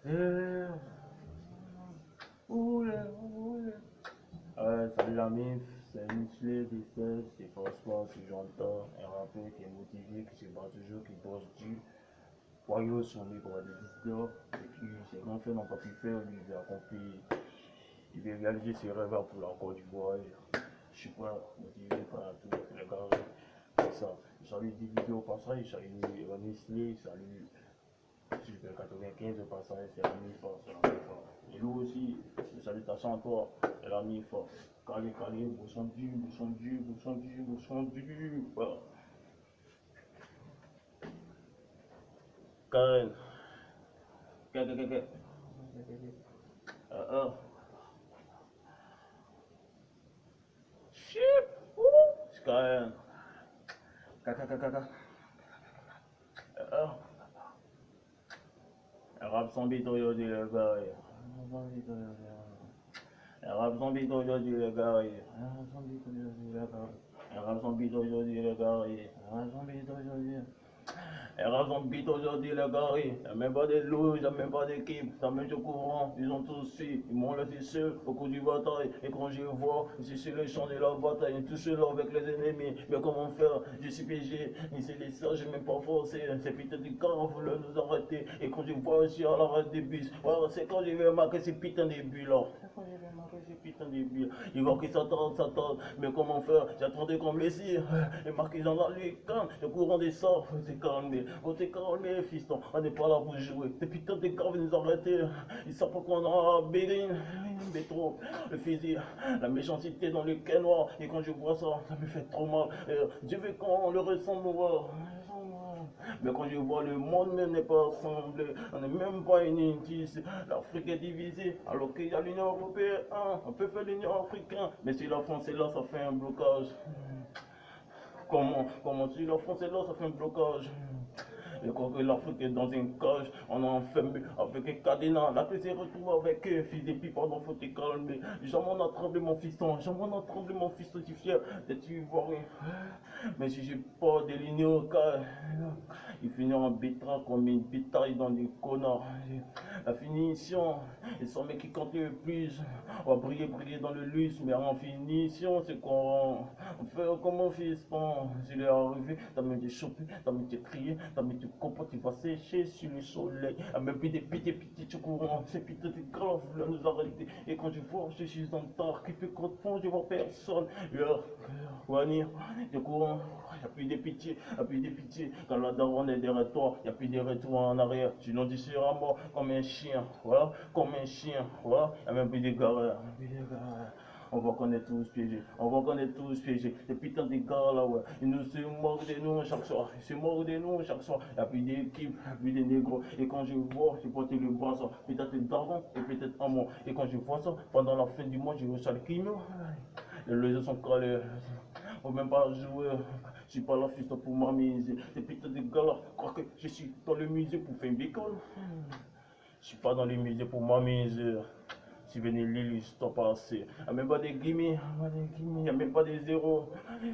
Eh, oulé, oulé. Salut la mif, c'est Musclé, D16, c'est François, c'est Jonathan, un rappeur qui est motivé, qui se bat toujours, qui bosse dur. Voyons sur lui pour avoir des visiteurs, et puis ses grands frères n'ont pas pu faire, lui il a accompli, il veut réaliser ses rêves pour la Côte d'Ivoire. Je suis pas motivé par tous les gars, c'est ça. Je salue Dividio au passage, je salue Musclé, je salue Super 95 au passage, c'est la mif, c'est la mif. Et lui aussi, salutations à toi, c'est la mif. Calé, calé, bosson dur, bosson dur, bosson dur, bosson dur. Voilà. Karen, que. Ah, shit, Karen, kaka. Ah, Arab zombie aujourd'hui les gars. Arab zombie aujourd'hui les gars. Arab zombie aujourd'hui les gars. Arab zombie aujourd'hui les gars. Arab zombie aujourd'hui. Erreurs ont bite aujourd'hui les gars, il n'y a même pas de loups, il n'y a même pas d'équipe, ça met au courant, ils ont tous su, ils m'ont laissé seul au cours du bataille, et quand je vois, je suis sur le champ de la bataille, tout seul avec les ennemis, mais comment faire, je suis piégé, ni c'est les ça, j'ai même pas forcé, ces putains de gars voulaient nous arrêter, et quand je vois, je suis à l'arrêt des bus, voilà, c'est quand je vais marquer ces putains de buts là, c'est quand je vais marquer ces putains de buts, ils voient qu'ils s'attendent, mais comment faire, j'attendais qu'on Messi, et marqué dans la lucarne, le courant des sorts, c'est calmé. Oh, t'es calmé, fiston. On n'est pas là pour jouer. Ces putains de gars veulent nous arrêter. Ils savent pas qu'on a béguin. Bétro, le fusil, la méchanceté dans le noir. Et quand je vois ça, ça me fait trop mal. Dieu veut qu'on le ressent noir. Mais quand je vois le monde même n'est pas assemblé, on n'est même pas unis. L'Afrique est divisée, alors qu'il y a l'Union Européenne. On peut faire l'Union Africaine, mais si la France est là, ça fait un blocage. Comment si la France est là, ça fait un blocage. Et quand l'Afrique est dans une cage, on est enfermé avec un cadenas. La paix s'est retrouvée avec eux, fils des pipes, pardon, faut te calmer. Jamais on a tremblé mon fiston, jamais on a tremblé mon fiston, je suis fier d'être ivoirien. Mais si j'ai pas de ligne au cas, il finit en bétra comme une bétail dans des connards. La finition, et son mec qui compte le plus, on va briller, briller dans le luxe, mais en finition, c'est qu'on fait comme mon fiston. S'il est arrivé, t'as même été chopé, t'as même été crié, t'as même été compote, il va sécher sur le soleil. A même plus des pitié, tu courant, c'est pitié, c'est grave, là nous arrêter. Et quand je vois, je suis en tard, qui peut comprendre, je vois personne. Wani, je courant, il n'y a plus de pitié, il n'y a plus de pitié. Quand la daronne est derrière toi, il n'y a plus de retour en arrière. Sinon, tu seras mort comme un chien, voilà, comme un chien, voilà. Il n'y a même plus de galère, on voit qu'on est tous piégés, on voit qu'on est tous piégés. Ces putains de gars là, ouais, ils nous se moquent de nous chaque soir, ils se moquent de nous chaque soir. Il n'y a plus d'équipe, il n'y a plus de négros. Et quand je vois, je porte le bras, peut-être d'argent et peut-être en moi. Et quand je vois ça, pendant la fin du mois, je reçois le chimio. Les réseaux sont collés. Faut même pas jouer, je suis pas là juste pour m'amuser. Ces putains de gars là, crois que je suis dans le musée pour faire une bicole. Je suis pas dans le musée pour m'amuser. Si venez l'île, je t'en passe. Il n'y a même pas des guillemets, il n'y a même pas des zéros.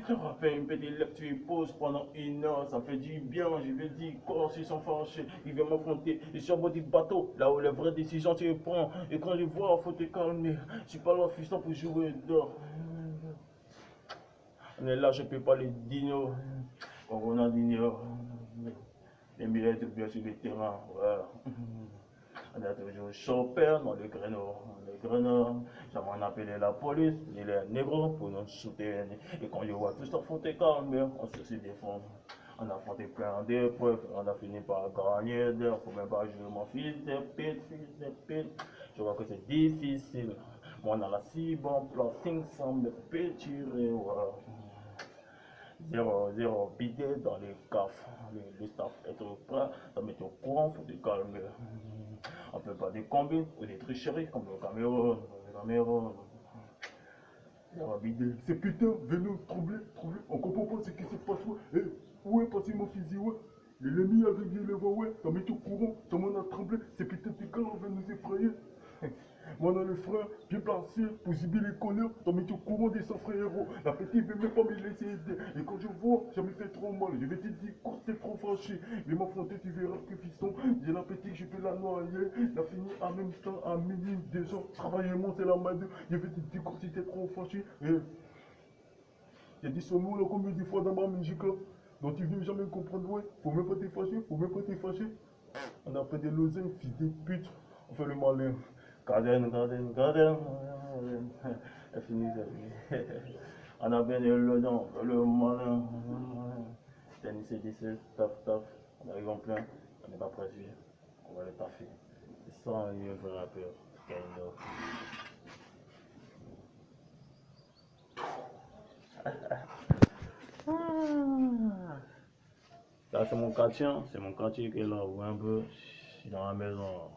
Ça va faire une petite lecture pause pendant une heure, ça fait du bien. Je vais dire, corps, ils sont fâchés, ils viennent m'affronter. Je suis en bord du bateau, là où les vraies décisions se prennent. Et quand je vois, faut te calmer. Je suis pas là, fiston, pour jouer dehors. On est là, je ne peux pas les dinos. Ronaldinho, les meilleurs de bien sur le terrain. Voilà. On a toujours chopé dans les créneaux. Les créneaux, jamais on appelé la police, ni les négros pour nous soutenir. Et quand je vois tout ça, faut te calmer, on se défendre. On a affronté plein d'épreuves, on a fini par gagner d'heures, faut même pas jouer mon fils de pute, fils de pute. Je vois que c'est difficile. Moi, on a la si bon plan, 500 mètres péturés, voilà. Zéro bidet dans les CAF. Le staff est au prêt, ça met au courant, faut te calmer. On ne fait pas des combines ou des tricheries comme le Cameroun. Le Cameroun. Zéro bidet. Ces putains veulent nous troubler, troubler. On comprend pas ce qui se passe. Ouais. Eh, où est passé mon fusil, ouais? L'ennemi a réveillé le voix, ouais. T'as mis tout courant, tout le monde a tremblé. Ces putains de gars veulent nous effrayer. Moi, dans le frère, bien placé, pour exhiber les couleurs, dans mes au courant des 100 frères héros. La petite veut même pas me laisser aider. Et quand je vois, ça me fait trop mal. Je vais te dire, quand t'es trop fâché, mais m'affronter, tu verras que fiston, j'ai la petite, je peux la noyer. La finir en même temps, à minuit, déjà. Travailler, moi, c'est la main de. Je vais te dire, quand t'es trop fâché. Et j'ai dit ce mot là combien de fois dans ma musique là. Donc tu viens jamais me comprendre, ouais. Faut même pas te fâcher, faut même pas te fâcher. On a fait des losanges, fils de pute. On fait le malin. Garden, garden, garden. C'est fini, c'est fini. On a bien le nom, le malin. Tennis et 17, taf, taf. On arrive en plein, on n'est pas pressé. On va le taffer. C'est ça, il y a un vrai rappeur. Kind of. Là, c'est mon quartier qui est là, où un peu, je suis dans la maison.